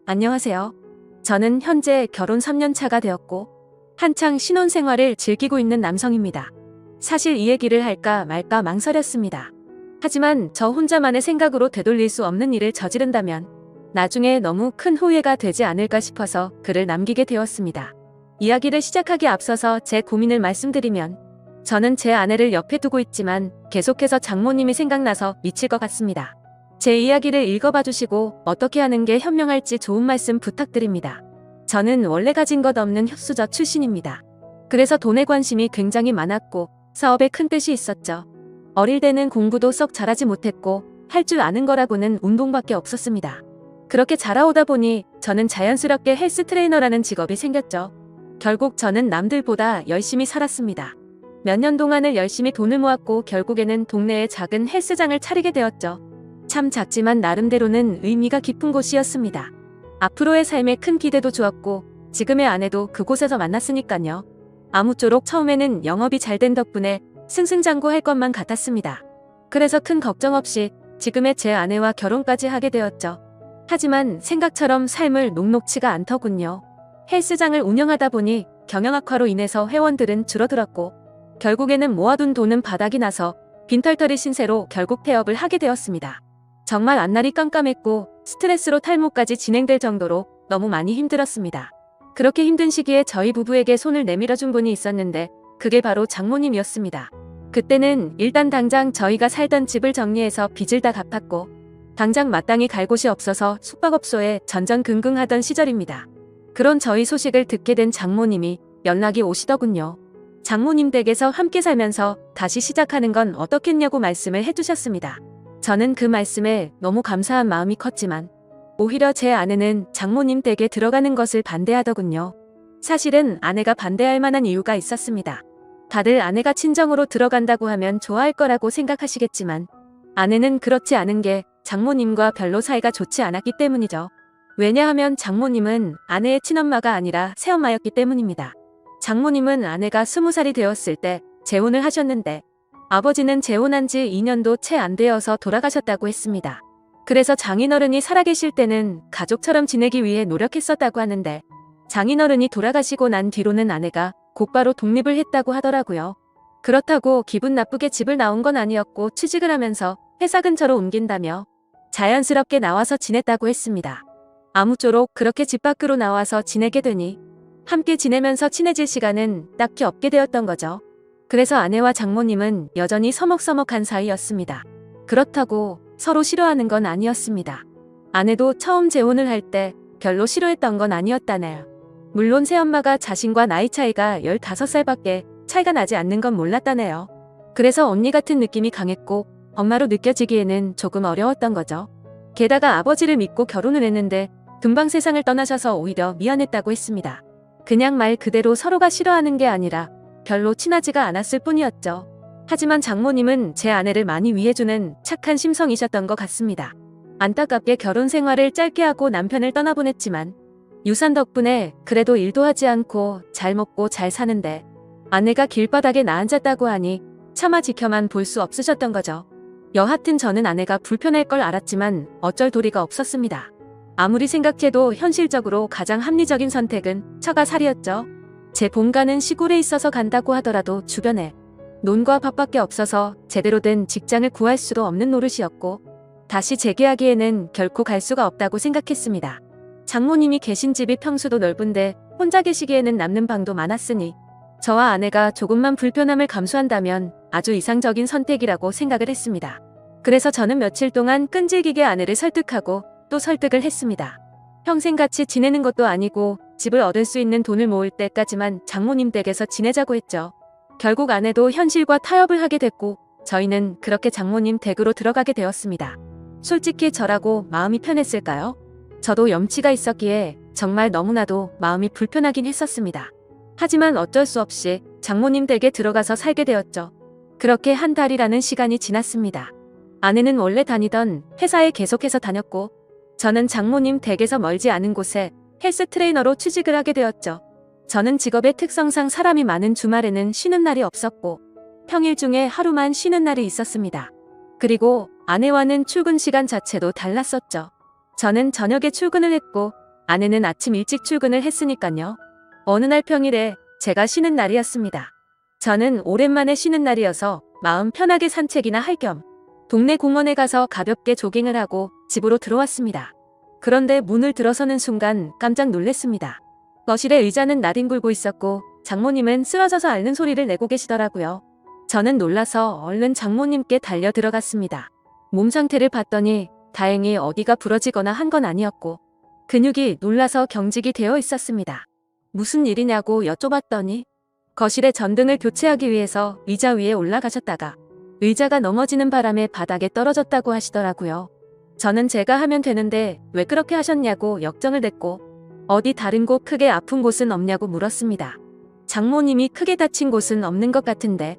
안녕하세요. 저는 현재 결혼 3년 차가 되었고 한창 신혼생활을 즐기고 있는 남성입니다. 사실 이 얘기를 할까 말까 망설였습니다. 하지만 저 혼자만의 생각으로 되돌릴 수 없는 일을 저지른다면 나중에 너무 큰 후회가 되지 않을까 싶어서 글을 남기게 되었습니다. 이야기를 시작하기에 앞서서 제 고민을 말씀드리면 저는 제 아내를 옆에 두고 있지만 계속해서 장모님이 생각나서 미칠 것 같습니다. 제 이야기를 읽어봐 주시고 어떻게 하는 게 현명할지 좋은 말씀 부탁드립니다. 저는 원래 가진 것 없는 흙수저 출신입니다. 그래서 돈에 관심이 굉장히 많았고 사업에 큰 뜻이 있었죠. 어릴 때는 공부도 썩 잘하지 못했고 할 줄 아는 거라고는 운동밖에 없었습니다. 그렇게 자라오다 보니 저는 자연스럽게 헬스 트레이너라는 직업이 생겼죠. 결국 저는 남들보다 열심히 살았습니다. 몇 년 동안을 열심히 돈을 모았고 결국에는 동네에 작은 헬스장을 차리게 되었죠. 참 작지만 나름대로는 의미가 깊은 곳이었습니다. 앞으로의 삶에 큰 기대도 주었고 지금의 아내도 그곳에서 만났으니까요. 아무쪼록 처음에는 영업이 잘 된 덕분에 승승장구할 것만 같았습니다. 그래서 큰 걱정 없이 지금의 제 아내와 결혼까지 하게 되었죠. 하지만 생각처럼 삶을 녹록치가 않더군요. 헬스장을 운영하다 보니 경영 악화로 인해서 회원들은 줄어들었고 결국에는 모아둔 돈은 바닥이 나서 빈털터리 신세로 결국 폐업을 하게 되었습니다. 정말 앞날이 깜깜했고 스트레스로 탈모까지 진행될 정도로 너무 많이 힘들었습니다. 그렇게 힘든 시기에 저희 부부에게 손을 내밀어준 분이 있었는데 그게 바로 장모님이었습니다. 그때는 일단 당장 저희가 살던 집을 정리해서 빚을 다 갚았고 당장 마땅히 갈 곳이 없어서 숙박업소에 전전긍긍하던 시절입니다. 그런 저희 소식을 듣게 된 장모님이 연락이 오시더군요. 장모님 댁에서 함께 살면서 다시 시작하는 건 어떻겠냐고 말씀을 해주셨습니다. 저는 그 말씀에 너무 감사한 마음이 컸지만 오히려 제 아내는 장모님 댁에 들어가는 것을 반대하더군요. 사실은 아내가 반대할 만한 이유가 있었습니다. 다들 아내가 친정으로 들어간다고 하면 좋아할 거라고 생각하시겠지만 아내는 그렇지 않은 게 장모님과 별로 사이가 좋지 않았기 때문이죠. 왜냐하면 장모님은 아내의 친엄마가 아니라 새엄마였기 때문입니다. 장모님은 아내가 20살이 되었을 때 재혼을 하셨는데 아버지는 재혼한 지 2년도 채 안 되어서 돌아가셨다고 했습니다. 그래서 장인어른이 살아계실 때는 가족처럼 지내기 위해 노력했었다고 하는데 장인어른이 돌아가시고 난 뒤로는 아내가 곧바로 독립을 했다고 하더라고요. 그렇다고 기분 나쁘게 집을 나온 건 아니었고 취직을 하면서 회사 근처로 옮긴다며 자연스럽게 나와서 지냈다고 했습니다. 아무쪼록 그렇게 집 밖으로 나와서 지내게 되니 함께 지내면서 친해질 시간은 딱히 없게 되었던 거죠. 그래서 아내와 장모님은 여전히 서먹서먹한 사이였습니다. 그렇다고 서로 싫어하는 건 아니었습니다. 아내도 처음 재혼을 할 때 별로 싫어했던 건 아니었다네요. 물론 새엄마가 자신과 나이 차이가 15살밖에 차이가 나지 않는 건 몰랐다네요. 그래서 언니 같은 느낌이 강했고 엄마로 느껴지기에는 조금 어려웠던 거죠. 게다가 아버지를 믿고 결혼을 했는데 금방 세상을 떠나셔서 오히려 미안했다고 했습니다. 그냥 말 그대로 서로가 싫어하는 게 아니라 별로 친하지가 않았을 뿐이었죠. 하지만 장모님은 제 아내를 많이 위해주는 착한 심성이셨던 것 같습니다. 안타깝게 결혼 생활을 짧게 하고 남편을 떠나보냈지만 유산 덕분에 그래도 일도 하지 않고 잘 먹고 잘 사는데 아내가 길바닥에 나앉았다고 하니 차마 지켜만 볼 수 없으셨던 거죠. 여하튼 저는 아내가 불편할 걸 알았지만 어쩔 도리가 없었습니다. 아무리 생각해도 현실적으로 가장 합리적인 선택은 처가 살이었죠. 제 본가는 시골에 있어서 간다고 하더라도 주변에 논과 밭밖에 없어서 제대로 된 직장을 구할 수도 없는 노릇이었고 다시 재계하기에는 결코 갈 수가 없다고 생각했습니다. 장모님이 계신 집이 평수도 넓은데 혼자 계시기에는 남는 방도 많았으니 저와 아내가 조금만 불편함을 감수한다면 아주 이상적인 선택이라고 생각을 했습니다. 그래서 저는 며칠 동안 끈질기게 아내를 설득하고 또 설득을 했습니다. 평생 같이 지내는 것도 아니고 집을 얻을 수 있는 돈을 모을 때까지만 장모님 댁에서 지내자고 했죠. 결국 아내도 현실과 타협을 하게 됐고 저희는 그렇게 장모님 댁으로 들어가게 되었습니다. 솔직히 저라고 마음이 편했을까요? 저도 염치가 있었기에 정말 너무나도 마음이 불편하긴 했었습니다. 하지만 어쩔 수 없이 장모님 댁에 들어가서 살게 되었죠. 그렇게 한 달이라는 시간이 지났습니다. 아내는 원래 다니던 회사에 계속해서 다녔고 저는 장모님 댁에서 멀지 않은 곳에 헬스 트레이너로 취직을 하게 되었죠. 저는 직업의 특성상 사람이 많은 주말에는 쉬는 날이 없었고 평일 중에 하루만 쉬는 날이 있었습니다. 그리고 아내와는 출근 시간 자체도 달랐었죠. 저는 저녁에 출근을 했고 아내는 아침 일찍 출근을 했으니까요. 어느 날 평일에 제가 쉬는 날이었습니다. 저는 오랜만에 쉬는 날이어서 마음 편하게 산책이나 할 겸 동네 공원에 가서 가볍게 조깅을 하고 집으로 들어왔습니다. 그런데 문을 들어서는 순간 깜짝 놀랐습니다. 거실에 의자는 나뒹굴고 있었고 장모님은 쓰러져서 앓는 소리를 내고 계시더라고요. 저는 놀라서 얼른 장모님께 달려 들어갔습니다. 몸 상태를 봤더니 다행히 어디가 부러지거나 한 건 아니었고 근육이 놀라서 경직이 되어 있었습니다. 무슨 일이냐고 여쭤봤더니 거실에 전등을 교체하기 위해서 의자 위에 올라가셨다가 의자가 넘어지는 바람에 바닥에 떨어졌다고 하시더라고요. 저는 제가 하면 되는데 왜 그렇게 하셨냐고 역정을 냈고 어디 다른 곳 크게 아픈 곳은 없냐고 물었습니다. 장모님이 크게 다친 곳은 없는 것 같은데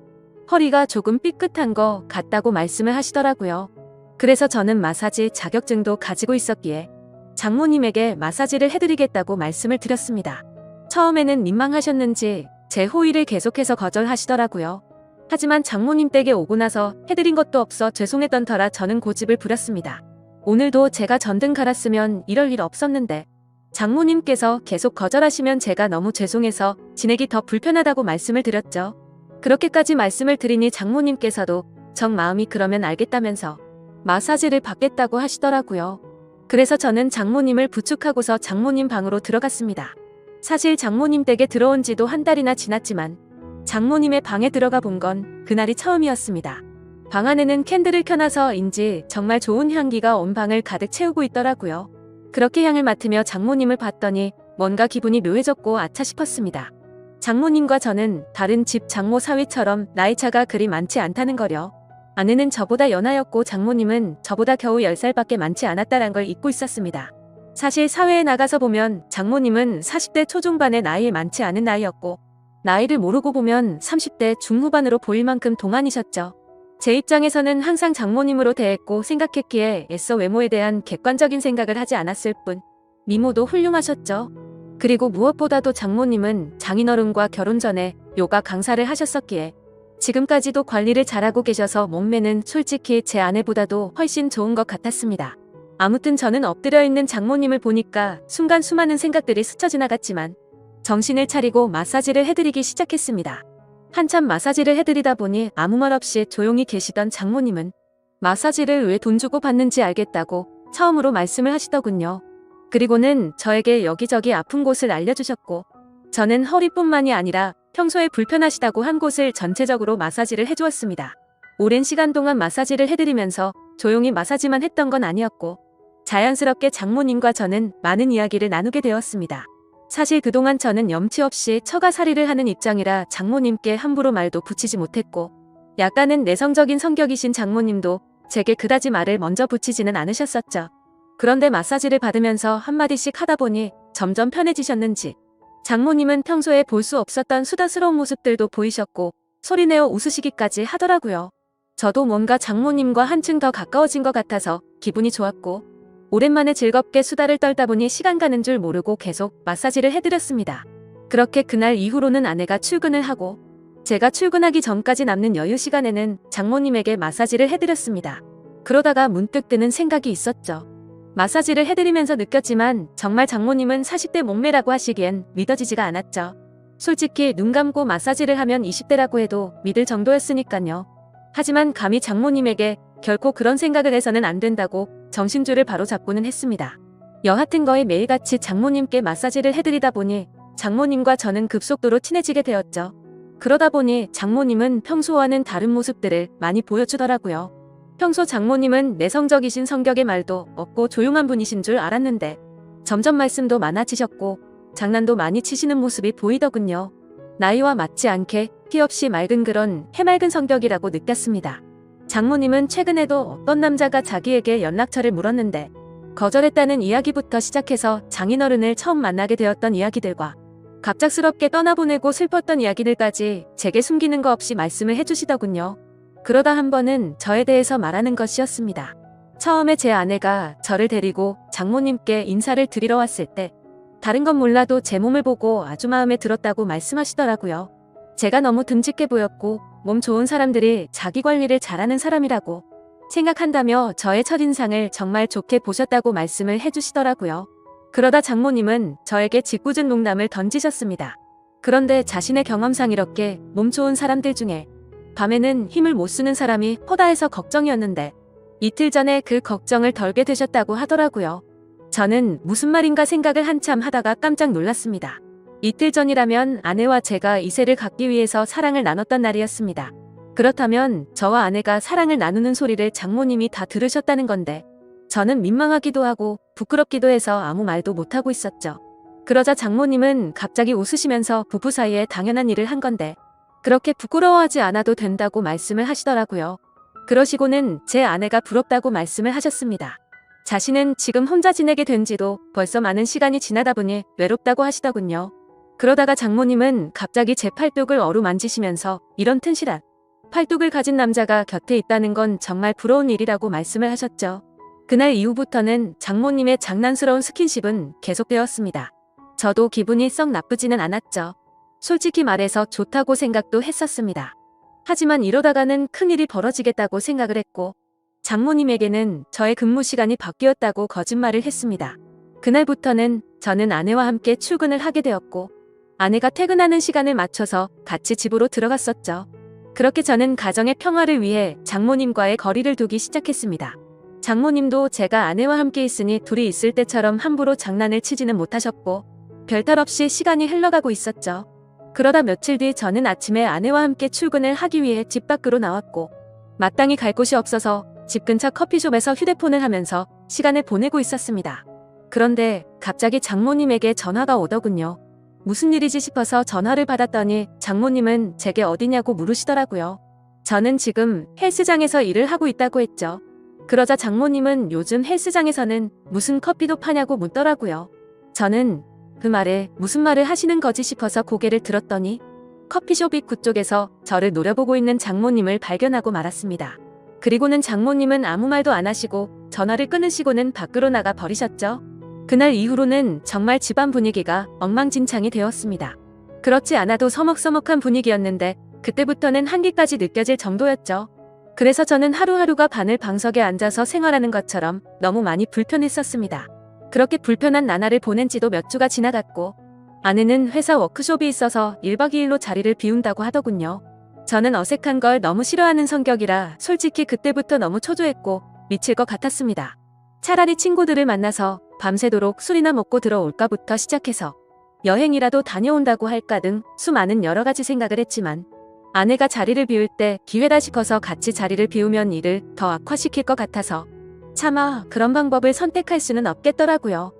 허리가 조금 삐끗한 거 같다고 말씀을 하시더라고요. 그래서 저는 마사지 자격증도 가지고 있었기에 장모님에게 마사지를 해드리겠다고 말씀을 드렸습니다. 처음에는 민망하셨는지 제 호의를 계속해서 거절하시더라고요. 하지만 장모님 댁에 오고 나서 해드린 것도 없어 죄송했던 터라 저는 고집을 부렸습니다. 오늘도 제가 전등 갈았으면 이럴 일 없었는데 장모님께서 계속 거절하시면 제가 너무 죄송해서 지내기 더 불편하다고 말씀을 드렸죠. 그렇게까지 말씀을 드리니 장모님께서도 정 마음이 그러면 알겠다면서 마사지를 받겠다고 하시더라고요. 그래서 저는 장모님을 부축하고서 장모님 방으로 들어갔습니다. 사실 장모님 댁에 들어온 지도 한 달이나 지났지만 장모님의 방에 들어가 본 건 그날이 처음이었습니다. 방 안에는 캔들을 켜놔서인지 정말 좋은 향기가 온 방을 가득 채우고 있더라고요. 그렇게 향을 맡으며 장모님을 봤더니 뭔가 기분이 묘해졌고 아차 싶었습니다. 장모님과 저는 다른 집 장모 사위처럼 나이차가 그리 많지 않다는 거려. 아내는 저보다 연하였고 장모님은 저보다 겨우 10살밖에 많지 않았다는 걸 잊고 있었습니다. 사실 사회에 나가서 보면 장모님은 40대 초중반의 나이에 많지 않은 나이였고 나이를 모르고 보면 30대 중후반으로 보일 만큼 동안이셨죠. 제 입장에서는 항상 장모님으로 대했고 생각했기에 애써 외모에 대한 객관적인 생각을 하지 않았을 뿐 미모도 훌륭하셨죠. 그리고 무엇보다도 장모님은 장인어른과 결혼 전에 요가 강사를 하셨었기에 지금까지도 관리를 잘하고 계셔서 몸매는 솔직히 제 아내보다도 훨씬 좋은 것 같았습니다. 아무튼 저는 엎드려 있는 장모님을 보니까 순간 수많은 생각들이 스쳐 지나갔지만 정신을 차리고 마사지를 해드리기 시작했습니다. 한참 마사지를 해드리다 보니 아무 말 없이 조용히 계시던 장모님은 마사지를 왜 돈 주고 받는지 알겠다고 처음으로 말씀을 하시더군요. 그리고는 저에게 여기저기 아픈 곳을 알려주셨고 저는 허리뿐만이 아니라 평소에 불편하시다고 한 곳을 전체적으로 마사지를 해주었습니다. 오랜 시간 동안 마사지를 해드리면서 조용히 마사지만 했던 건 아니었고 자연스럽게 장모님과 저는 많은 이야기를 나누게 되었습니다. 사실 그동안 저는 염치 없이 처가살이를 하는 입장이라 장모님께 함부로 말도 붙이지 못했고 약간은 내성적인 성격이신 장모님도 제게 그다지 말을 먼저 붙이지는 않으셨었죠. 그런데 마사지를 받으면서 한마디씩 하다 보니 점점 편해지셨는지 장모님은 평소에 볼 수 없었던 수다스러운 모습들도 보이셨고 소리내어 웃으시기까지 하더라고요. 저도 뭔가 장모님과 한층 더 가까워진 것 같아서 기분이 좋았고 오랜만에 즐겁게 수다를 떨다 보니 시간 가는 줄 모르고 계속 마사지를 해드렸습니다. 그렇게 그날 이후로는 아내가 출근을 하고 제가 출근하기 전까지 남는 여유 시간에는 장모님에게 마사지를 해드렸습니다. 그러다가 문득 드는 생각이 있었죠. 마사지를 해드리면서 느꼈지만 정말 장모님은 40대 몸매라고 하시기엔 믿어지지가 않았죠. 솔직히 눈 감고 마사지를 하면 20대라고 해도 믿을 정도였으니까요. 하지만 감히 장모님에게 결코 그런 생각을 해서는 안 된다고 정신줄을 바로 잡고는 했습니다. 여하튼 거의 매일같이 장모님께 마사지를 해드리다 보니 장모님과 저는 급속도로 친해지게 되었죠. 그러다 보니 장모님은 평소와는 다른 모습들을 많이 보여주더라고요. 평소 장모님은 내성적이신 성격의 말도 없고 조용한 분이신 줄 알았는데 점점 말씀도 많아지셨고 장난도 많이 치시는 모습이 보이더군요. 나이와 맞지 않게 티 없이 맑은 그런 해맑은 성격이라고 느꼈습니다. 장모님은 최근에도 어떤 남자가 자기에게 연락처를 물었는데 거절했다는 이야기부터 시작해서 장인어른을 처음 만나게 되었던 이야기들과 갑작스럽게 떠나보내고 슬펐던 이야기들까지 제게 숨기는 거 없이 말씀을 해주시더군요. 그러다 한 번은 저에 대해서 말하는 것이었습니다. 처음에 제 아내가 저를 데리고 장모님께 인사를 드리러 왔을 때 다른 건 몰라도 제 몸을 보고 아주 마음에 들었다고 말씀하시더라고요. 제가 너무 듬직해 보였고 몸 좋은 사람들이 자기 관리를 잘하는 사람이라고 생각한다며 저의 첫인상을 정말 좋게 보셨다고 말씀을 해주시더라고요. 그러다 장모님은 저에게 짓궂은 농담을 던지셨습니다. 그런데 자신의 경험상 이렇게 몸 좋은 사람들 중에 밤에는 힘을 못 쓰는 사람이 허다해서 걱정이었는데 이틀 전에 그 걱정을 덜게 되셨다고 하더라고요. 저는 무슨 말인가 생각을 한참 하다가 깜짝 놀랐습니다. 이틀 전이라면 아내와 제가 이세를 갖기 위해서 사랑을 나눴던 날이었습니다. 그렇다면 저와 아내가 사랑을 나누는 소리를 장모님이 다 들으셨다는 건데 저는 민망하기도 하고 부끄럽기도 해서 아무 말도 못하고 있었죠. 그러자 장모님은 갑자기 웃으시면서 부부 사이에 당연한 일을 한 건데 그렇게 부끄러워하지 않아도 된다고 말씀을 하시더라고요. 그러시고는 제 아내가 부럽다고 말씀을 하셨습니다. 자신은 지금 혼자 지내게 된 지도 벌써 많은 시간이 지나다 보니 외롭다고 하시더군요. 그러다가 장모님은 갑자기 제 팔뚝을 어루만지시면서 이런 튼실한 팔뚝을 가진 남자가 곁에 있다는 건 정말 부러운 일이라고 말씀을 하셨죠. 그날 이후부터는 장모님의 장난스러운 스킨십은 계속되었습니다. 저도 기분이 썩 나쁘지는 않았죠. 솔직히 말해서 좋다고 생각도 했었습니다. 하지만 이러다가는 큰일이 벌어지겠다고 생각을 했고 장모님에게는 저의 근무 시간이 바뀌었다고 거짓말을 했습니다. 그날부터는 저는 아내와 함께 출근을 하게 되었고 아내가 퇴근하는 시간을 맞춰서 같이 집으로 들어갔었죠. 그렇게 저는 가정의 평화를 위해 장모님과의 거리를 두기 시작했습니다. 장모님도 제가 아내와 함께 있으니 둘이 있을 때처럼 함부로 장난을 치지는 못하셨고 별탈 없이 시간이 흘러가고 있었죠. 그러다 며칠 뒤 저는 아침에 아내와 함께 출근을 하기 위해 집 밖으로 나왔고 마땅히 갈 곳이 없어서 집 근처 커피숍에서 휴대폰을 하면서 시간을 보내고 있었습니다. 그런데 갑자기 장모님에게 전화가 오더군요. 무슨 일이지 싶어서 전화를 받았더니 장모님은 제게 어디냐고 물으시더라고요. 저는 지금 헬스장에서 일을 하고 있다고 했죠. 그러자 장모님은 요즘 헬스장에서는 무슨 커피도 파냐고 묻더라고요. 저는 그 말에 무슨 말을 하시는 거지 싶어서 고개를 들었더니 커피숍 입구 쪽에서 저를 노려보고 있는 장모님을 발견하고 말았습니다. 그리고는 장모님은 아무 말도 안 하시고 전화를 끊으시고는 밖으로 나가 버리셨죠. 그날 이후로는 정말 집안 분위기가 엉망진창이 되었습니다. 그렇지 않아도 서먹서먹한 분위기였는데 그때부터는 한기까지 느껴질 정도였죠. 그래서 저는 하루하루가 바늘 방석에 앉아서 생활하는 것처럼 너무 많이 불편했었습니다. 그렇게 불편한 나날을 보낸 지도 몇 주가 지나갔고 아내는 회사 워크숍이 있어서 1박 2일로 자리를 비운다고 하더군요. 저는 어색한 걸 너무 싫어하는 성격이라 솔직히 그때부터 너무 초조했고 미칠 것 같았습니다. 차라리 친구들을 만나서 밤새도록 술이나 먹고 들어올까부터 시작해서 여행이라도 다녀온다고 할까 등 수많은 여러 가지 생각을 했지만 아내가 자리를 비울 때 기회다 싶어서 같이 자리를 비우면 일을 더 악화시킬 것 같아서 차마 그런 방법을 선택할 수는 없겠더라고요.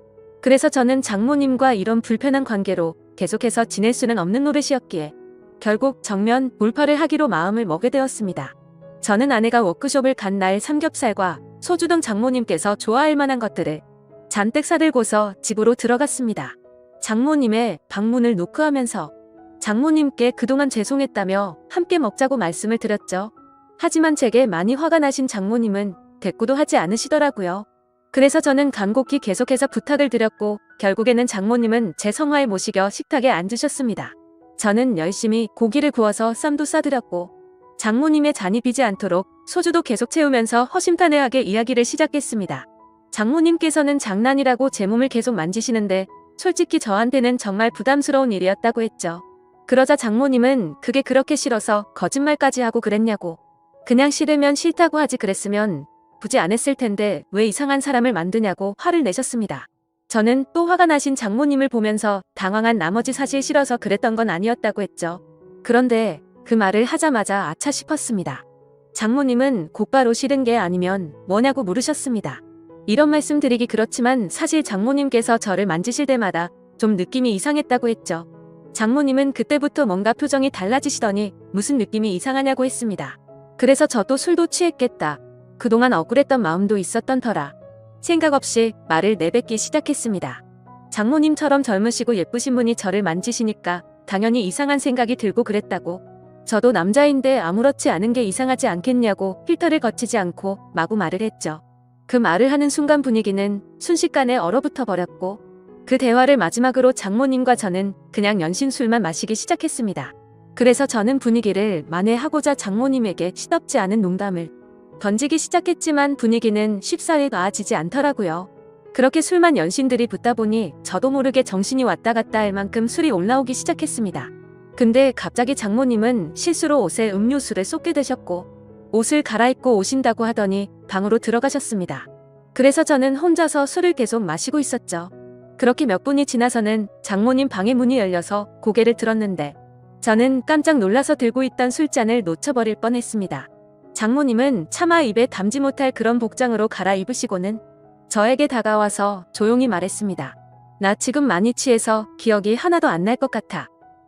그래서 저는 장모님과 이런 불편한 관계로 계속해서 지낼 수는 없는 노릇이었기에 결국 정면 돌파를 하기로 마음을 먹게 되었습니다. 저는 아내가 워크숍을 간 날 삼겹살과 소주 등 장모님께서 좋아할 만한 것들을 잔뜩 사들고서 집으로 들어갔습니다. 장모님의 방문을 노크하면서 장모님께 그동안 죄송했다며 함께 먹자고 말씀을 드렸죠. 하지만 제게 많이 화가 나신 장모님은 대꾸도 하지 않으시더라고요. 그래서 저는 간곡히 계속해서 부탁을 드렸고 결국에는 장모님은 제 성화에 모시겨 식탁에 앉으셨습니다. 저는 열심히 고기를 구워서 쌈도 싸드렸고 장모님의 잔이 비지 않도록 소주도 계속 채우면서 허심탄회하게 이야기를 시작했습니다. 장모님께서는 장난이라고 제 몸을 계속 만지시는데 솔직히 저한테는 정말 부담스러운 일이었다고 했죠. 그러자 장모님은 그게 그렇게 싫어서 거짓말까지 하고 그랬냐고. 그냥 싫으면 싫다고 하지 그랬으면 굳이 안 했을 텐데 왜 이상한 사람을 만드냐고 화를 내셨습니다. 저는 또 화가 나신 장모님을 보면서 당황한 나머지 사실 싫어서 그랬던 건 아니었다고 했죠. 그런데 그 말을 하자마자 아차 싶었습니다. 장모님은 곧바로 싫은 게 아니면 뭐냐고 물으셨습니다. 이런 말씀 드리기 그렇지만 사실 장모님께서 저를 만지실 때마다 좀 느낌이 이상했다고 했죠. 장모님은 그때부터 뭔가 표정이 달라지시더니 무슨 느낌이 이상하냐고 했습니다. 그래서 저도 술도 취했겠다. 그동안 억울했던 마음도 있었던 터라 생각 없이 말을 내뱉기 시작했습니다. 장모님처럼 젊으시고 예쁘신 분이 저를 만지시니까 당연히 이상한 생각이 들고 그랬다고. 저도 남자인데 아무렇지 않은 게 이상하지 않겠냐고 필터를 거치지 않고 마구 말을 했죠. 그 말을 하는 순간 분위기는 순식간에 얼어붙어 버렸고 그 대화를 마지막으로 장모님과 저는 그냥 연신술만 마시기 시작했습니다. 그래서 저는 분위기를 만회하고자 장모님에게 시덥지 않은 농담을 던지기 시작했지만 분위기는 쉽사리 나아지지 않더라고요. 그렇게 술만 연신들이 붙다 보니 저도 모르게 정신이 왔다 갔다 할 만큼 술이 올라오기 시작했습니다. 근데 갑자기 장모님은 실수로 옷에 음료수를 쏟게 되셨고 옷을 갈아입고 오신다고 하더니 방으로 들어가셨습니다. 그래서 저는 혼자서 술을 계속 마시고 있었죠. 그렇게 몇 분이 지나서는 장모님 방의 문이 열려서 고개를 들었는데 저는 깜짝 놀라서 들고 있던 술잔을 놓쳐버릴 뻔했습니다. 장모님은 차마 입에 담지 못할 그런 복장으로 갈아입으시고는 저에게 다가와서 조용히 말했습니다. 나 지금 많이 취해서 기억이 하나도 안 날 것 같아.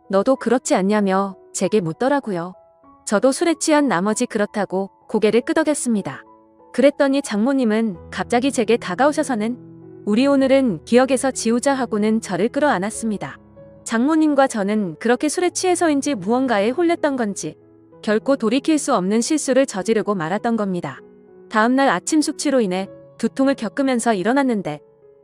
너도 그렇지 않냐며 제게 묻더라고요. 저도 술에 취한 나머지 그렇다고 고개를 끄덕였습니다. 그랬더니 장모님은 갑자기 제게 다가오셔서는 우리 오늘은 기억에서 지우자 하고는 저를 끌어안았습니다. 장모님과 저는 그렇게 술에 취해서인지 무언가에 홀렸던 건지 결코 돌이킬 수 없는 실수를 저지르고 말았던 겁니다. 다음날 아침 숙취로 인해 두통을 겪으면서 일어났는데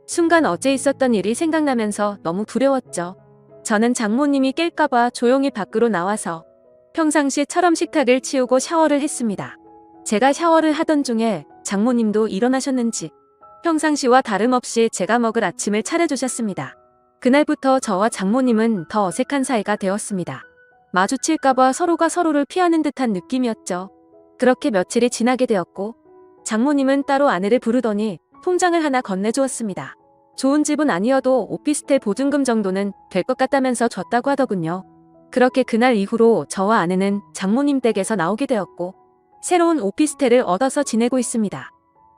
순간 어제 있었던 일이 생각나면서 너무 두려웠죠. 저는 장모님이 깰까봐 조용히 밖으로 나와서 평상시처럼 식탁을 치우고 샤워를 했습니다. 제가 샤워를 하던 중에 장모님도 일어나셨는지 평상시와 다름없이 제가 먹을 아침을 차려주셨습니다. 그날부터 저와 장모님은 더 어색한 사이가 되었습니다. 마주칠까봐 서로가 서로를 피하는 듯한 느낌이었죠. 그렇게 며칠이 지나게 되었고 장모님은 따로 아내를 부르더니 통장을 하나 건네주었습니다. 좋은 집은 아니어도 오피스텔 보증금 정도는 될 것 같다면서 줬다고 하더군요. 그렇게 그날 이후로 저와 아내는 장모님 댁에서 나오게 되었고 새로운 오피스텔을 얻어서 지내고 있습니다.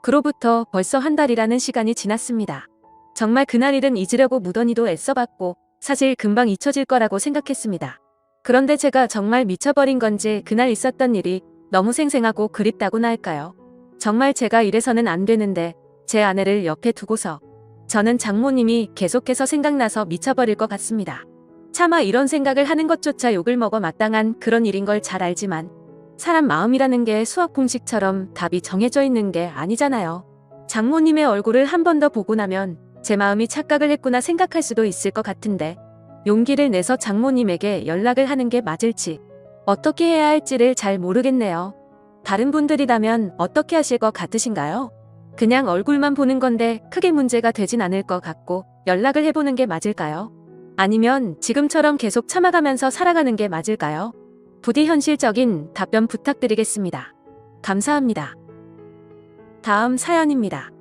그로부터 벌써 한 달이라는 시간이 지났습니다. 정말 그날 일은 잊으려고 무던히도 애써봤고 사실 금방 잊혀질 거라고 생각했습니다. 그런데 제가 정말 미쳐버린 건지 그날 있었던 일이 너무 생생하고 그립다고나 할까요? 정말 제가 이래서는 안 되는데 제 아내를 옆에 두고서 저는 장모님이 계속해서 생각나서 미쳐버릴 것 같습니다. 차마 이런 생각을 하는 것조차 욕을 먹어 마땅한 그런 일인 걸 잘 알지만 사람 마음이라는 게 수학 공식처럼 답이 정해져 있는 게 아니잖아요. 장모님의 얼굴을 한 번 더 보고 나면 제 마음이 착각을 했구나 생각할 수도 있을 것 같은데 용기를 내서 장모님에게 연락을 하는 게 맞을지 어떻게 해야 할지를 잘 모르겠네요. 다른 분들이라면 어떻게 하실 것 같으신가요? 그냥 얼굴만 보는 건데 크게 문제가 되진 않을 것 같고 연락을 해보는 게 맞을까요? 아니면 지금처럼 계속 참아가면서 살아가는 게 맞을까요? 부디 현실적인 답변 부탁드리겠습니다. 감사합니다. 다음 사연입니다.